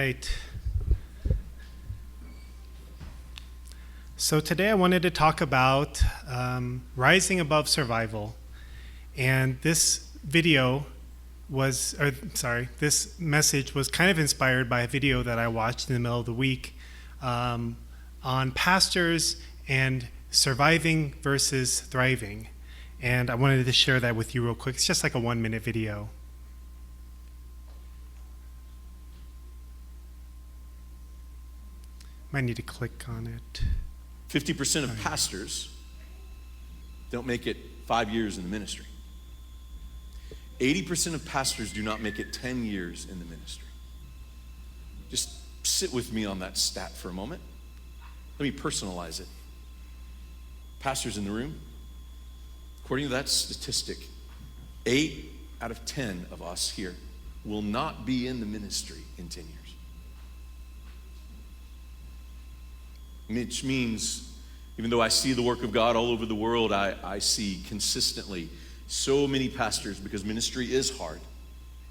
right. So today I wanted to talk about rising above survival. And this message was kind of inspired by a video that I watched in the middle of the week on pastors and surviving versus thriving. And I wanted to share that with you real quick. It's just like a 1-minute video. Might need to click on it. 50% of pastors don't make it 5 years in the ministry. 80% of pastors do not make it 10 years in the ministry. Just sit with me on that stat for a moment. Let me personalize it. Pastors in the room, according to that statistic, 8 out of 10 of us here will not be in the ministry in 10 years. Which means, even though I see the work of God all over the world, I see consistently so many pastors, because ministry is hard,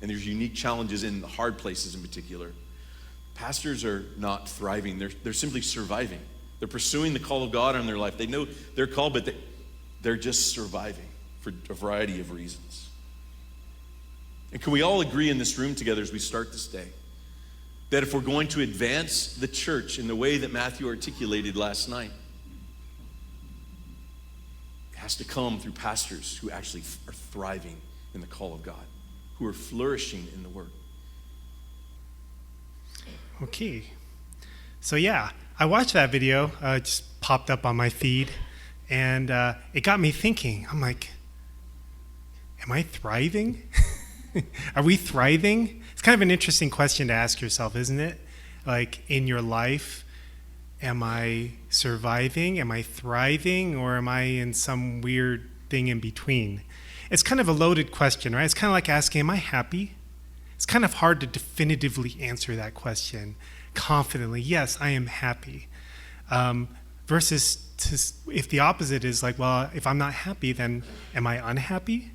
and there's unique challenges in the hard places in particular. Pastors are not thriving. They're simply surviving. They're pursuing the call of God in their life. They know they're called, but they're just surviving for a variety of reasons. And can we all agree in this room together as we start this day that if we're going to advance the church in the way that Matthew articulated last night, it has to come through pastors who actually are thriving in the call of God, who are flourishing in the word. Okay. So I watched that video. It just popped up on my feed, and it got me thinking. I'm like, am I thriving? Are we thriving? It's kind of an interesting question to ask yourself, isn't it? Like, in your life, am I surviving? Am I thriving? Or am I in some weird thing in between? It's kind of a loaded question, right? It's kind of like asking, am I happy? It's kind of hard to definitively answer that question confidently. Yes, I am happy. Versus if the opposite is like, well, if I'm not happy, then am I unhappy?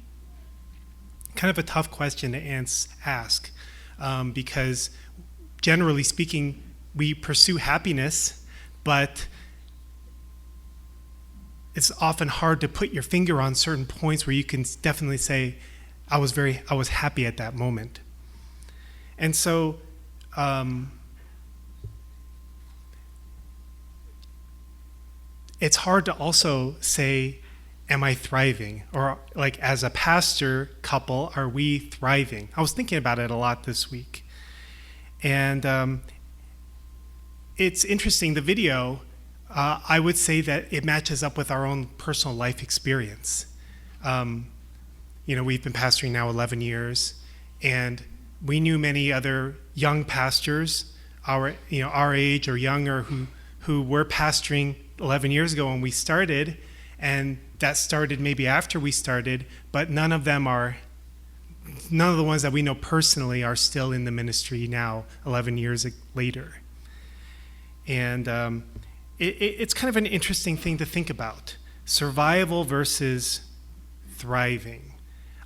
Kind of a tough question to ask because generally speaking, we pursue happiness, but it's often hard to put your finger on certain points where you can definitely say, I was happy at that moment. And so it's hard to also say, am I thriving? Or like as a pastor couple, are we thriving? I was thinking about it a lot this week. And it's interesting, the video, I would say that it matches up with our own personal life experience. We've been pastoring now 11 years, and we knew many other young pastors, our age or younger, who were pastoring 11 years ago when we started, and that started maybe after we started, but none of the ones that we know personally are still in the ministry now, 11 years later. And it's kind of an interesting thing to think about, survival versus thriving.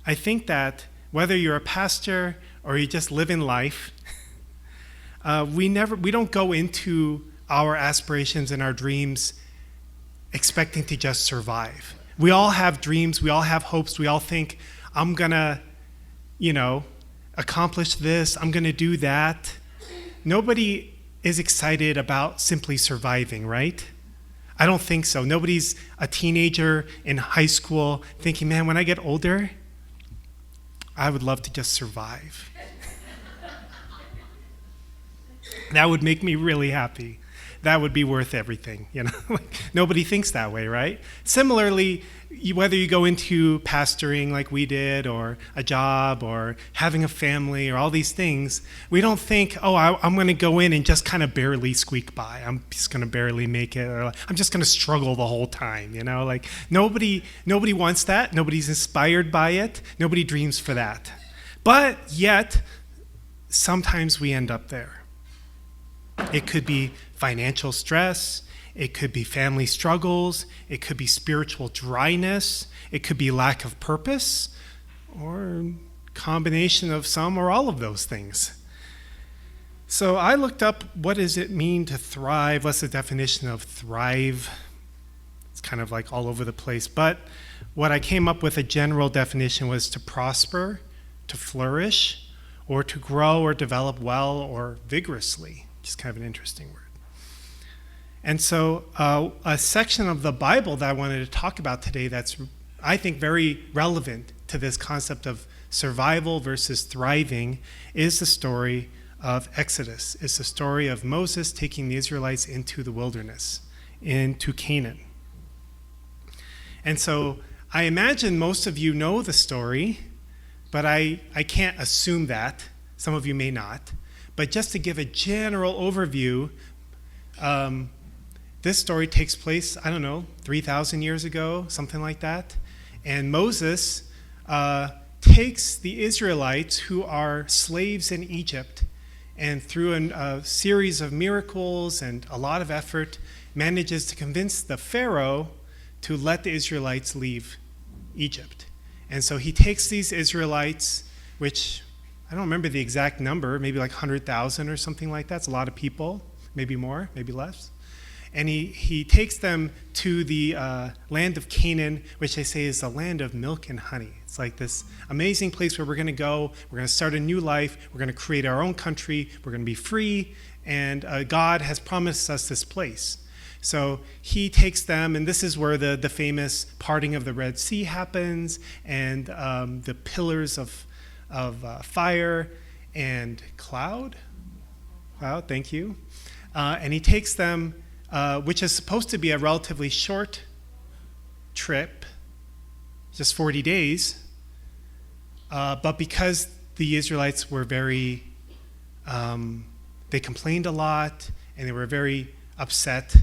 I think that whether you're a pastor or you just live in life, we don't go into our aspirations and our dreams expecting to just survive. We all have dreams, we all have hopes, we all think, I'm gonna, accomplish this, I'm gonna do that. Nobody is excited about simply surviving, right? I don't think so. Nobody's a teenager in high school thinking, man, when I get older, I would love to just survive. That would make me really happy. That would be worth everything, Nobody thinks that way, right? Similarly, whether you go into pastoring like we did, or a job, or having a family, or all these things, we don't think, I'm going to go in and just kind of barely squeak by. I'm just going to barely make it, or I'm just going to struggle the whole time, Nobody wants that. Nobody's inspired by it. Nobody dreams for that. But yet, sometimes we end up there. It could be financial stress, it could be family struggles, it could be spiritual dryness, it could be lack of purpose, or combination of some or all of those things. So I looked up what does it mean to thrive? What's the definition of thrive? It's kind of like all over the place. But what I came up with, a general definition, was to prosper, to flourish, or to grow or develop well or vigorously. Just kind of an interesting word. And so a section of the Bible that I wanted to talk about today that's, I think, very relevant to this concept of survival versus thriving is the story of Exodus. It's the story of Moses taking the Israelites into the wilderness, into Canaan. And so I imagine most of you know the story, but I can't assume that. Some of you may not. But just to give a general overview, this story takes place, 3,000 years ago, something like that. And Moses takes the Israelites who are slaves in Egypt, and through a series of miracles and a lot of effort, manages to convince the Pharaoh to let the Israelites leave Egypt. And so he takes these Israelites, which I don't remember the exact number, maybe like 100,000 or something like that. It's a lot of people, maybe more, maybe less. And he takes them to the land of Canaan, which they say is the land of milk and honey. It's like this amazing place where we're going to go. We're going to start a new life. We're going to create our own country. We're going to be free. And God has promised us this place. So he takes them, and this is where the famous parting of the Red Sea happens, and the pillars of fire and cloud. Cloud, thank you. And he takes them, which is supposed to be a relatively short trip, just 40 days. But because the Israelites were they complained a lot, and they were very upset,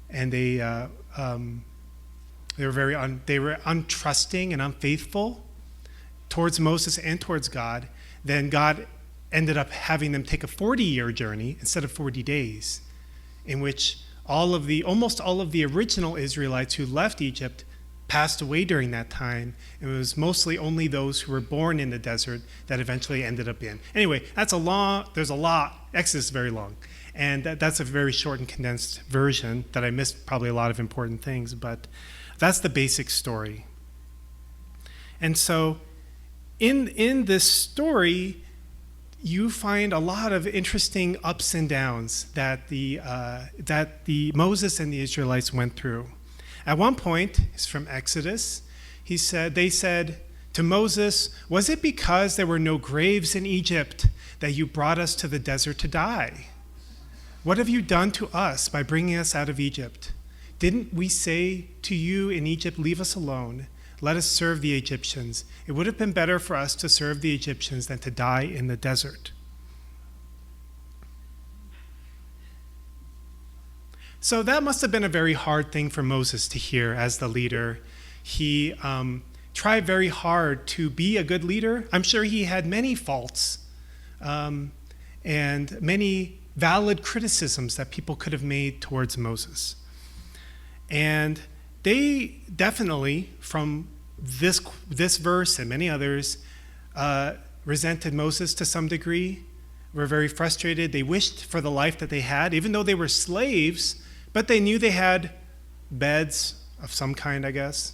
and they were untrusting and unfaithful towards Moses and towards God, then God ended up having them take a 40-year journey instead of 40 days, in which almost all of the original Israelites who left Egypt passed away during that time. It was mostly only those who were born in the desert that eventually ended up in. Anyway, there's a lot. Exodus is very long. And that's a very short and condensed version that I missed probably a lot of important things, but that's the basic story. And so in this story, you find a lot of interesting ups and downs that the Moses and the Israelites went through. At one point, it's from Exodus, they said to Moses, "Was it because there were no graves in Egypt that you brought us to the desert to die? What have you done to us by bringing us out of Egypt? Didn't we say to you in Egypt, 'Leave us alone. Let us serve the Egyptians'? It would have been better for us to serve the Egyptians than to die in the desert." So that must have been a very hard thing for Moses to hear as the leader. He tried very hard to be a good leader. I'm sure he had many faults and many valid criticisms that people could have made towards Moses. And they definitely, from this verse and many others, resented Moses to some degree, were very frustrated. They wished for the life that they had, even though they were slaves, but they knew they had beds of some kind, I guess,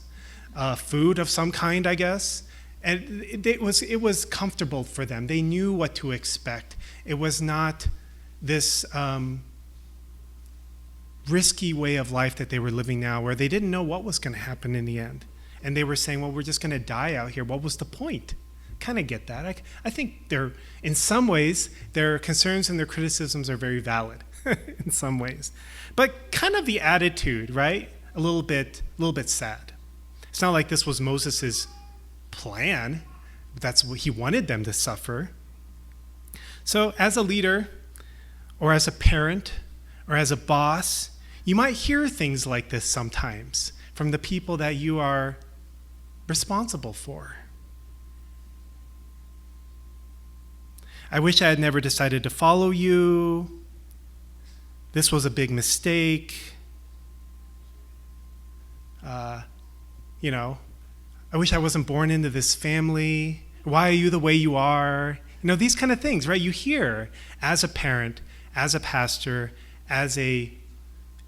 food of some kind, I guess, and it was comfortable for them. They knew what to expect. It was not this risky way of life that they were living now, where they didn't know what was going to happen in the end. And they were saying, well, we're just going to die out here. What was the point? Kind of get that. I think in some ways, their concerns and their criticisms are very valid in some ways. But kind of the attitude, right? A little bit sad. It's not like this was Moses' plan. That's what he wanted them to suffer. So as a leader, or as a parent, or as a boss, you might hear things like this sometimes from the people that you are responsible for. I wish I had never decided to follow you. This was a big mistake. I wish I wasn't born into this family. Why are you the way you are? These kind of things, right? You hear as a parent, as a pastor,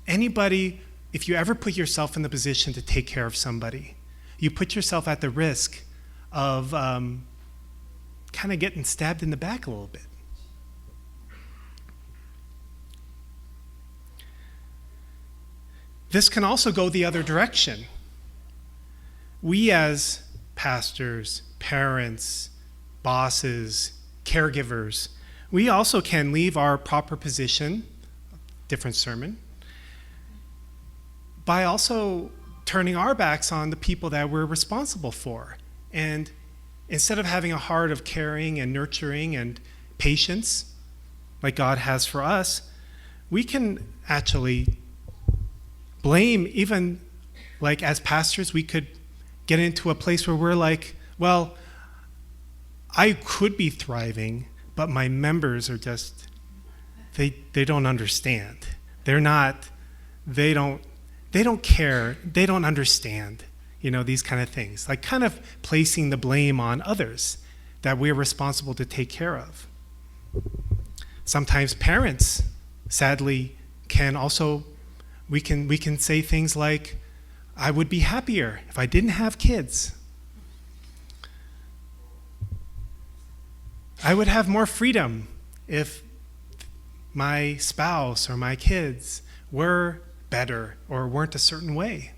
anybody, if you ever put yourself in the position to take care of somebody, you put yourself at the risk of kind of getting stabbed in the back a little bit. This can also go the other direction. We as pastors, parents, bosses, caregivers, we also can leave our proper position, different sermon, by also turning our backs on the people that we're responsible for. And instead of having a heart of caring and nurturing and patience like God has for us, we can actually blame, even like as pastors, we could get into a place where we're like, well, I could be thriving, but my members are just, they don't understand. They don't care, they don't understand, these kind of things. Like kind of placing the blame on others that we're responsible to take care of. Sometimes parents, sadly, can also, we can say things like, I would be happier if I didn't have kids. I would have more freedom if my spouse or my kids were better or weren't a certain way.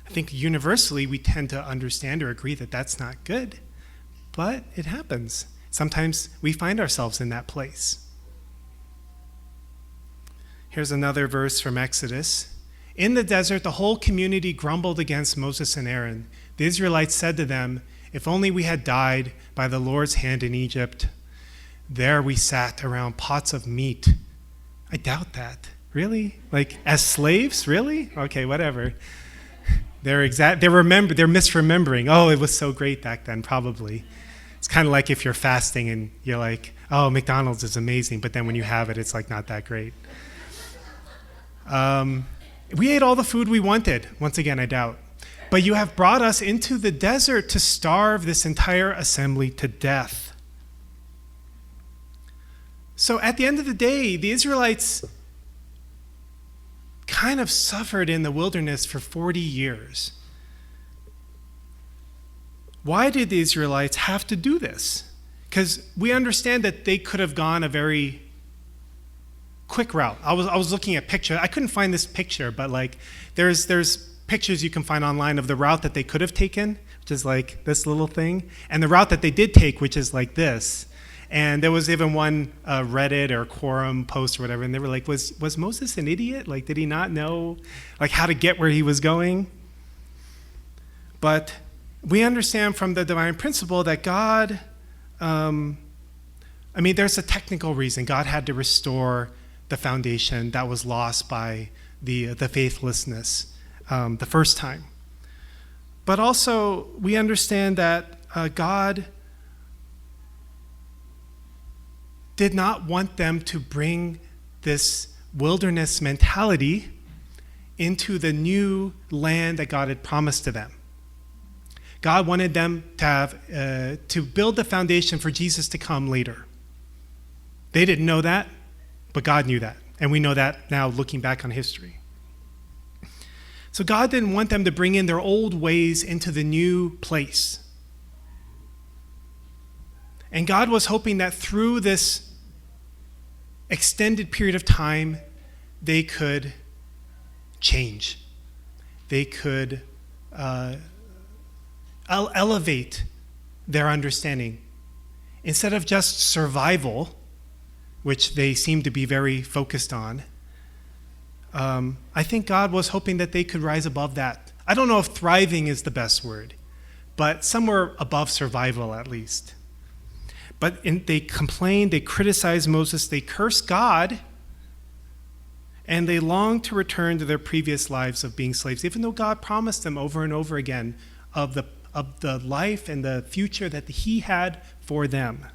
I think universally we tend to understand or agree that that's not good, but it happens. Sometimes we find ourselves in that place. Here's another verse from Exodus. In the desert, the whole community grumbled against Moses and Aaron. The Israelites said to them, if only we had died by the Lord's hand in Egypt. There we sat around pots of meat. I doubt that. Really? Like as slaves? Really? Okay, whatever. They're misremembering. Oh, it was so great back then, probably. It's kind of like if you're fasting and you're like, oh, McDonald's is amazing, but then when you have it, it's like not that great. We ate all the food we wanted. Once again, I doubt. But you have brought us into the desert to starve this entire assembly to death. So at the end of the day, the Israelites kind of suffered in the wilderness for 40 years. Why did the Israelites have to do this? Because we understand that they could have gone a very quick route. I was looking at pictures. I couldn't find this picture, but like there's pictures you can find online of the route that they could have taken, which is like this little thing, and the route that they did take, which is like this. And there was even one Reddit or Quorum post or whatever, and they were like, was Moses an idiot? Like, did he not know like how to get where he was going? But we understand from the divine principle that God, there's a technical reason. God had to restore the foundation that was lost by the faithlessness the first time. But also, we understand that God did not want them to bring this wilderness mentality into the new land that God had promised to them. God wanted them to have to build the foundation for Jesus to come later. They didn't know that, but God knew that, and we know that now looking back on history. So God didn't want them to bring in their old ways into the new place. And God was hoping that through this extended period of time, they could change. They could elevate their understanding. Instead of just survival, which they seem to be very focused on, I think God was hoping that they could rise above that. I don't know if thriving is the best word, but somewhere above survival at least. But they complained, they criticized Moses, they cursed God, and they longed to return to their previous lives of being slaves, even though God promised them over and over again of the life and the future that he had for them.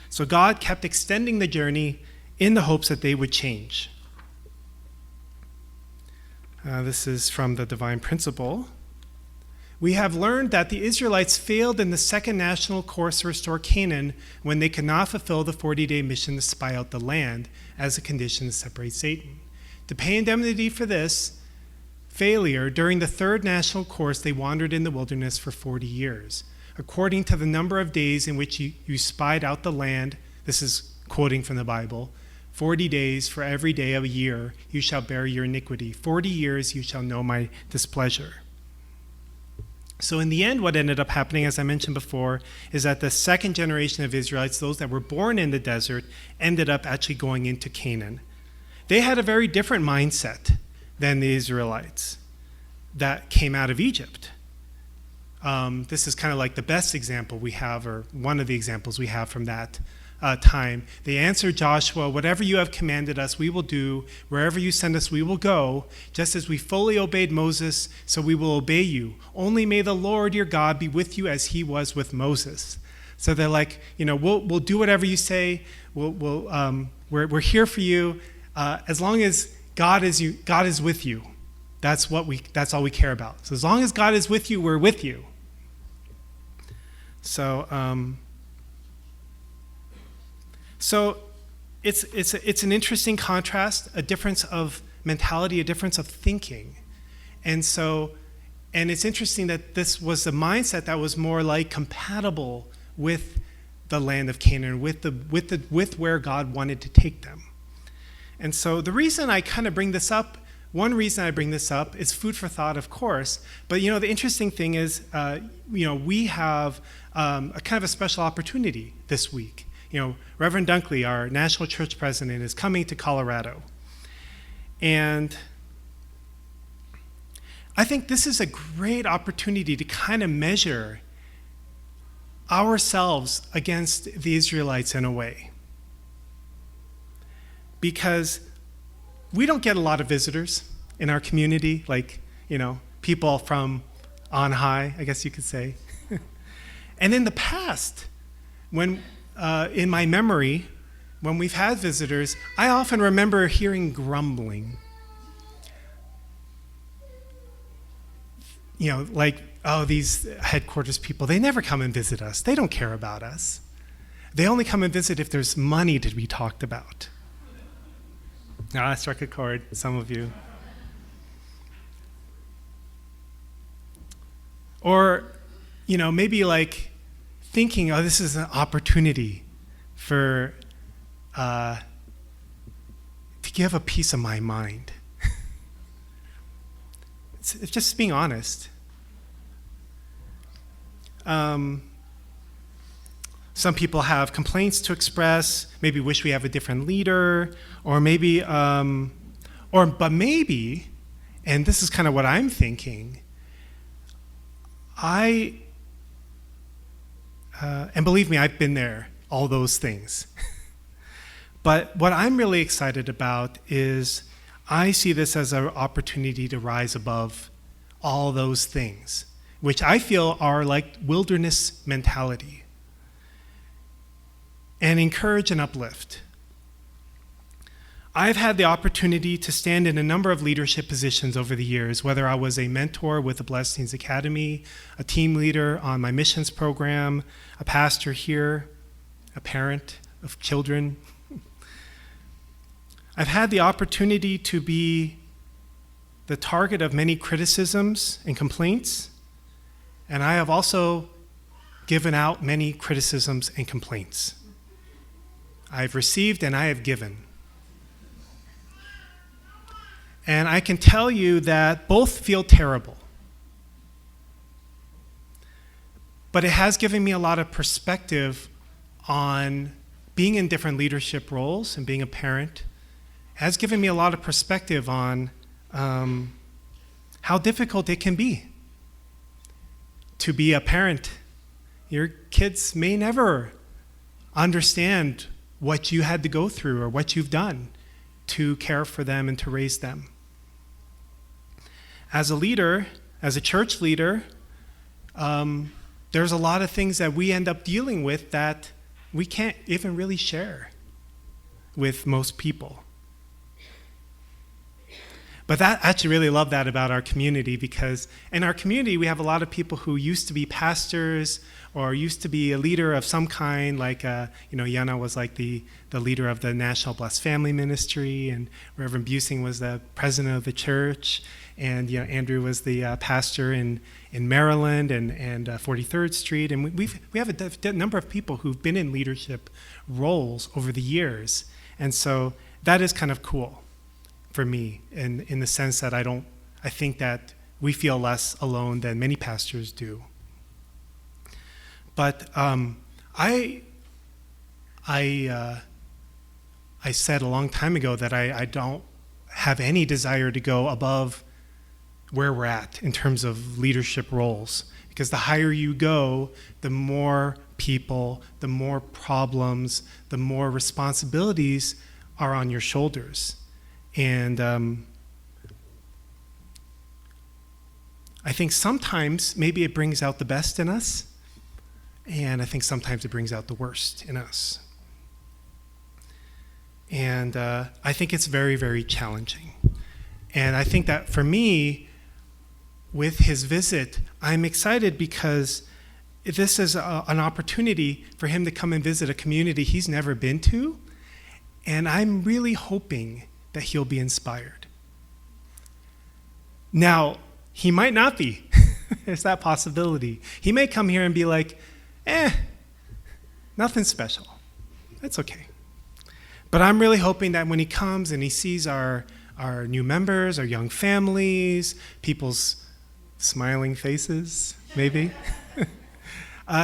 So God kept extending the journey in the hopes that they would change. This is from the Divine Principle. We have learned that the Israelites failed in the second national course to restore Canaan when they could not fulfill the 40-day mission to spy out the land as a condition to separate Satan. To pay indemnity for this failure, during the third national course, they wandered in the wilderness for 40 years. According to the number of days in which you spied out the land, this is quoting from the Bible, 40 days for every day of a year you shall bear your iniquity. 40 years you shall know my displeasure. So in the end, what ended up happening, as I mentioned before, is that the second generation of Israelites, those that were born in the desert, ended up actually going into Canaan. They had a very different mindset than the Israelites that came out of Egypt. This is kind of like the best example we have, or one of the examples we have from that time. They answered Joshua, whatever you have commanded us, we will do. Wherever you send us, we will go. Just as we fully obeyed Moses, so we will obey you. Only may the Lord your God be with you as he was with Moses. So they're like, we'll do whatever you say. We're here for you. As long as God is with you. That's all we care about. So as long as God is with you, we're with you. So it's an interesting contrast, a difference of mentality, a difference of thinking. And it's interesting that this was a mindset that was more like compatible with the land of Canaan, with where God wanted to take them. And so the reason I kind of bring this up, one reason I bring this up is food for thought, of course. But the interesting thing is, we have a kind of a special opportunity this week. Reverend Dunkley, our national church president, is coming to Colorado. And I think this is a great opportunity to kind of measure ourselves against the Israelites in a way. Because we don't get a lot of visitors in our community, like, people from on high, I guess you could say. And in the past, in my memory, when we've had visitors, I often remember hearing grumbling. Like, oh, these headquarters people, they never come and visit us. They don't care about us. They only come and visit if there's money to be talked about. Now, I struck a chord, some of you. Or, maybe like thinking, oh, this is an opportunity to give a piece of my mind. It's just being honest. Some people have complaints to express, maybe wish we have a different leader, or maybe, but maybe, and this is kind of what I'm thinking, and believe me, I've been there, all those things. But what I'm really excited about is I see this as an opportunity to rise above all those things, which I feel are like wilderness mentality, and encourage and uplift. I've had the opportunity to stand in a number of leadership positions over the years, whether I was a mentor with the Blessings Academy, a team leader on my missions program, a pastor here, a parent of children. I've had the opportunity to be the target of many criticisms and complaints, and I have also given out many criticisms and complaints. I've received and I have given. And I can tell you that both feel terrible. But it has given me a lot of perspective on being in different leadership roles and being a parent. It has given me a lot of perspective on how difficult it can be to be a parent. Your kids may never understand what you had to go through or what you've done to care for them and to raise them. As a leader, as a church leader, there's a lot of things that we end up dealing with that we can't even really share with most people. But I actually really love that about our community, because in our community we have a lot of people who used to be pastors or used to be a leader of some kind, like Yana was like the leader of the National Blessed Family Ministry, and Reverend Busing was the president of the church, and Andrew was the pastor in Maryland and 43rd Street, and we have a number of people who've been in leadership roles over the years, and so that is kind of cool for me, in the sense that I think that we feel less alone than many pastors do. But I said a long time ago that I don't have any desire to go above where we're at in terms of leadership roles, because the higher you go, the more people, the more problems, the more responsibilities are on your shoulders. And I think sometimes maybe it brings out the best in us, and I think sometimes it brings out the worst in us. And I think it's very, very challenging. And I think that for me, with his visit, I'm excited because this is an opportunity for him to come and visit a community he's never been to, and I'm really hoping that he'll be inspired. Now, he might not be. There's that possibility. He may come here and be like, nothing special. That's okay. But I'm really hoping that when he comes and he sees our new members, our young families, people's smiling faces, maybe,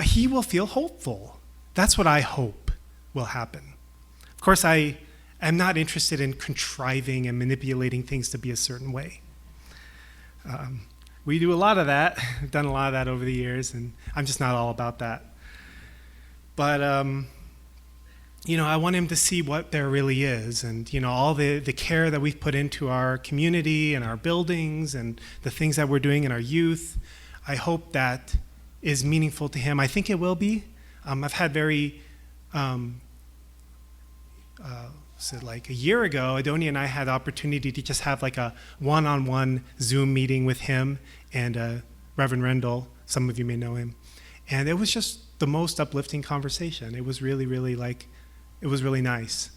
he will feel hopeful. That's what I hope will happen. Of course, I'm not interested in contriving and manipulating things to be a certain way. We do a lot of that. We've done a lot of that over the years, and I'm just not all about that. But, I want him to see what there really is, and, all the care that we've put into our community and our buildings and the things that we're doing in our youth. I hope that is meaningful to him. I think it will be. I've had like a year ago, Adonia and I had the opportunity to just have like a one-on-one Zoom meeting with him and Reverend Rendell. Some of you may know him. And it was just the most uplifting conversation. It was really, really it was really nice.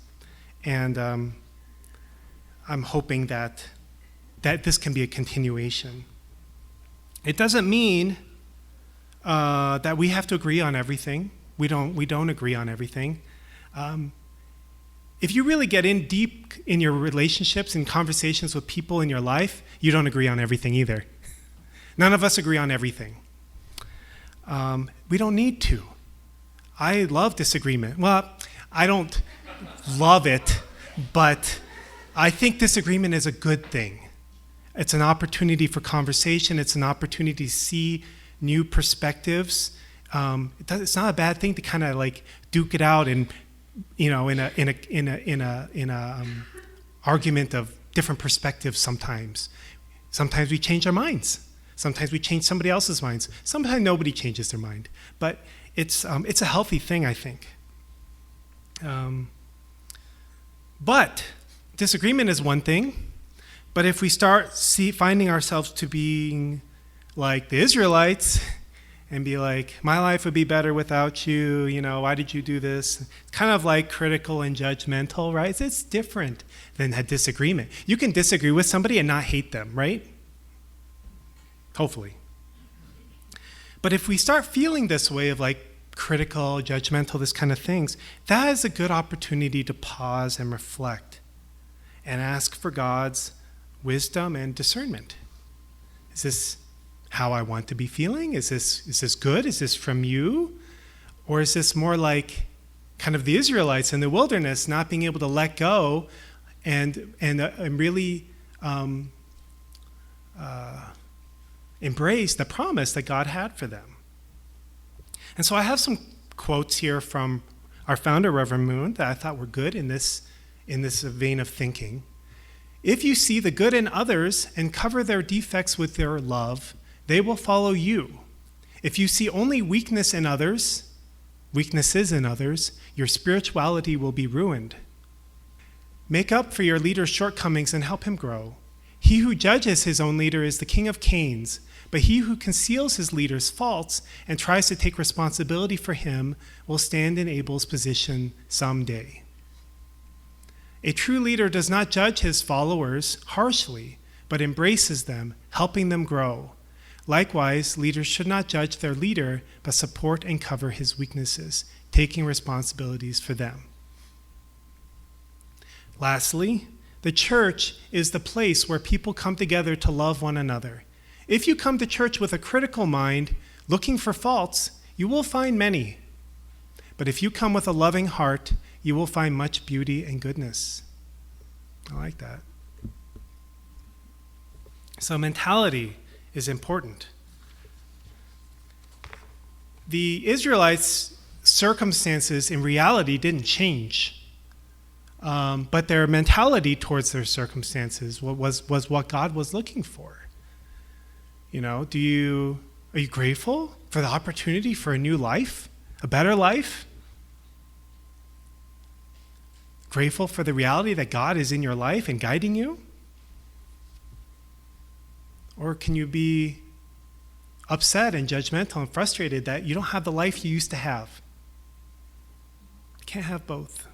And I'm hoping that this can be a continuation. It doesn't mean that we have to agree on everything. We don't agree on everything. If you really get in deep in your relationships and conversations with people in your life, you don't agree on everything either. None of us agree on everything. We don't need to. I love disagreement. Well, I don't love it, but I think disagreement is a good thing. It's an opportunity for conversation. It's an opportunity to see new perspectives. It's not a bad thing to kind of like duke it out and in a argument of different perspectives. Sometimes we change our minds. Sometimes we change somebody else's minds. Sometimes nobody changes their mind. But it's a healthy thing, I think. But disagreement is one thing. But if we start finding ourselves to being like the Israelites and be like, my life would be better without you, why did you do this? It's kind of like critical and judgmental, right? It's different than a disagreement. You can disagree with somebody and not hate them, right? Hopefully. But if we start feeling this way of like critical, judgmental, this kind of things, that is a good opportunity to pause and reflect and ask for God's wisdom and discernment. Is this how I want to be feeling? Is this good? Is this from you? Or is this more like kind of the Israelites in the wilderness, not being able to let go and really embrace the promise that God had for them? And so I have some quotes here from our founder, Reverend Moon, that I thought were good in this vein of thinking. If you see the good in others and cover their defects with their love, they will follow you. If you see only weaknesses in others, your spirituality will be ruined. Make up for your leader's shortcomings and help him grow. He who judges his own leader is the king of Cain's, but he who conceals his leader's faults and tries to take responsibility for him will stand in Abel's position someday. A true leader does not judge his followers harshly, but embraces them, helping them grow. Likewise, leaders should not judge their leader, but support and cover his weaknesses, taking responsibilities for them. Lastly, the church is the place where people come together to love one another. If you come to church with a critical mind, looking for faults, you will find many. But if you come with a loving heart, you will find much beauty and goodness. I like that. So mentality is important. The Israelites' circumstances in reality didn't change, but their mentality towards their circumstances was what God was looking for. You know, are you grateful for the opportunity for a new life, a better life? Grateful for the reality that God is in your life and guiding you? Or can you be upset and judgmental and frustrated that you don't have the life you used to have? You can't have both.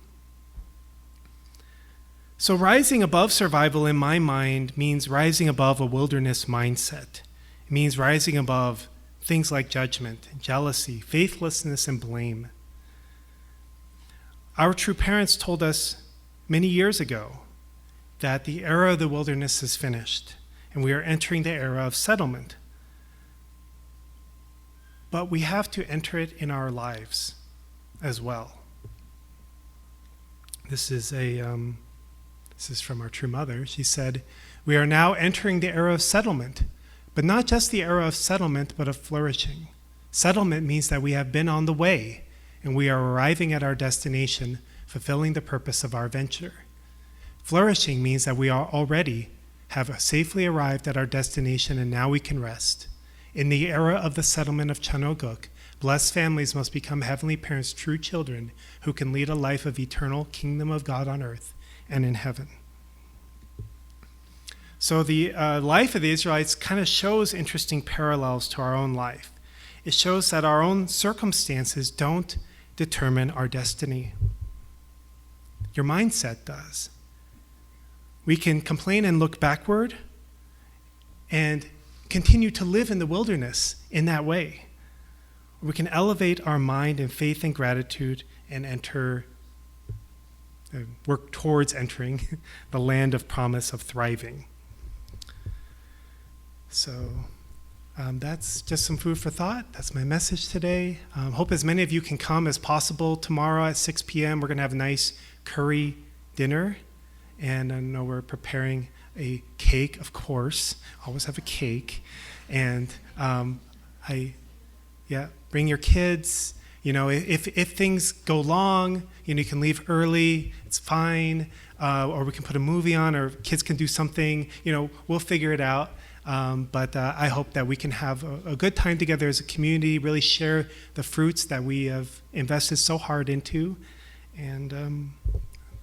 So rising above survival in my mind means rising above a wilderness mindset. It means rising above things like judgment, jealousy, faithlessness, and blame. Our true parents told us many years ago that the era of the wilderness is finished, and we are entering the era of settlement. But we have to enter it in our lives as well. This is from our true mother. She said, "We are now entering the era of settlement, but not just the era of settlement, but of flourishing. Settlement means that we have been on the way, and we are arriving at our destination, fulfilling the purpose of our venture. Flourishing means that we are already have safely arrived at our destination, and now we can rest. In the era of the settlement of Chanoguk, blessed families must become heavenly parents' true children who can lead a life of eternal kingdom of God on earth and in heaven." So the life of the Israelites kind of shows interesting parallels to our own life. It shows that our own circumstances don't determine our destiny. Your mindset does. We can complain and look backward and continue to live in the wilderness in that way. We can elevate our mind in faith and gratitude and work towards entering the land of promise of thriving. So that's just some food for thought. That's my message today. Hope as many of you can come as possible. Tomorrow at 6 p.m. we're going to have a nice curry dinner. And I know we're preparing a cake, of course. Always have a cake. And bring your kids. You know, if things go long, you can leave early. It's fine. Or we can put a movie on, or kids can do something. We'll figure it out. But I hope that we can have a good time together as a community, really share the fruits that we have invested so hard into. And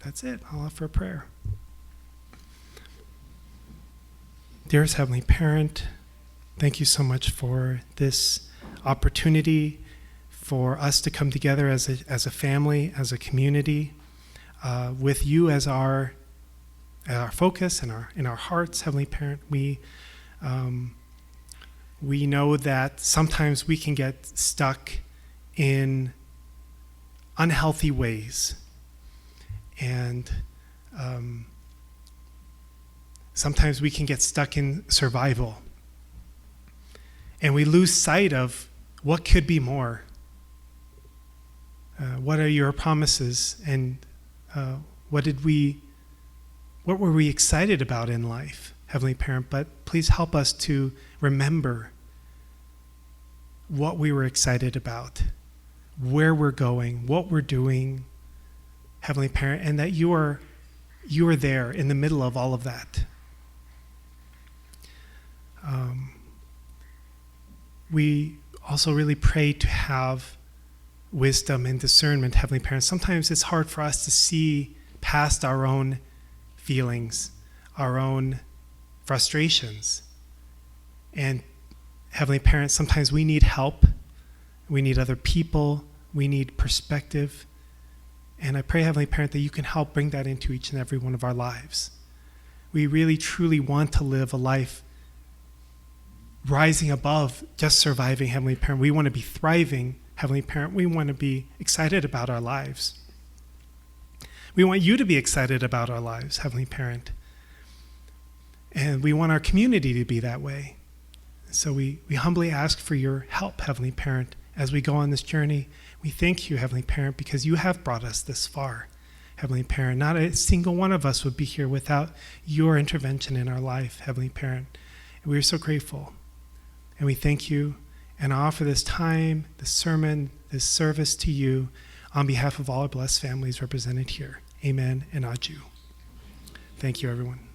that's it. I'll offer a prayer. Dearest Heavenly Parent, thank you so much for this opportunity for us to come together as a family, as a community, with you as our focus and in our hearts. Heavenly Parent, we know that sometimes we can get stuck in unhealthy ways, and sometimes we can get stuck in survival, and we lose sight of what could be more. What are your promises, and what were we excited about in life, Heavenly Parent? But please help us to remember what we were excited about, where we're going, what we're doing, Heavenly Parent, and that you are there in the middle of all of that. We also really pray to have wisdom and discernment, Heavenly Parent. Sometimes it's hard for us to see past our own feelings, our own frustrations. And Heavenly Parent, sometimes we need help. We need other people. We need perspective. And I pray, Heavenly Parent, that you can help bring that into each and every one of our lives. We really, truly want to live a life rising above just surviving, Heavenly Parent. We want to be thriving, Heavenly Parent. We want to be excited about our lives. We want you to be excited about our lives, Heavenly Parent. And we want our community to be that way. So we humbly ask for your help, Heavenly Parent, as we go on this journey. We thank you, Heavenly Parent, because you have brought us this far, Heavenly Parent. Not a single one of us would be here without your intervention in our life, Heavenly Parent. And we are so grateful. And we thank you and I offer this time, this sermon, this service to you on behalf of all our blessed families represented here. Amen and Aju. Thank you, everyone.